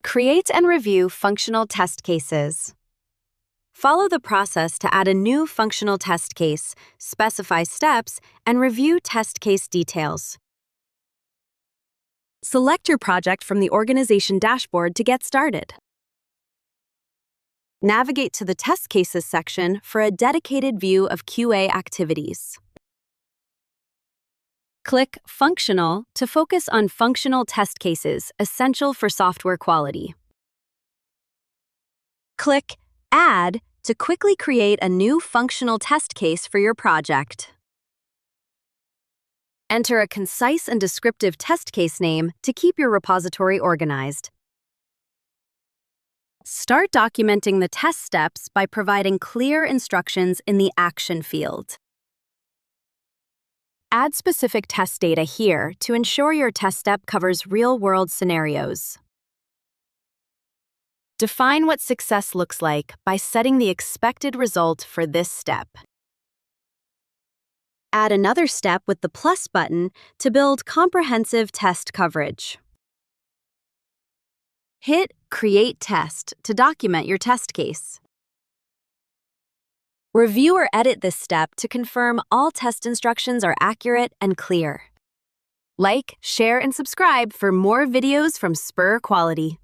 Create and review functional test cases. Follow the process to add a new functional test case, specify steps, and review test case details. Select your project from the organization dashboard to get started. Navigate to the Test Cases section for a dedicated view of QA activities. Click Functional to focus on functional test cases essential for software quality. Click Add to quickly create a new functional test case for your project. Enter a concise and descriptive test case name to keep your repository organized. Start documenting the test steps by providing clear instructions in the Action field. Add specific test data here to ensure your test step covers real-world scenarios. Define what success looks like by setting the expected result for this step. Add another step with the plus button to build comprehensive test coverage. Hit Create Test to document your test case. Review or edit this step to confirm all test instructions are accurate and clear. Like, share, and subscribe for more videos from SpurQuality.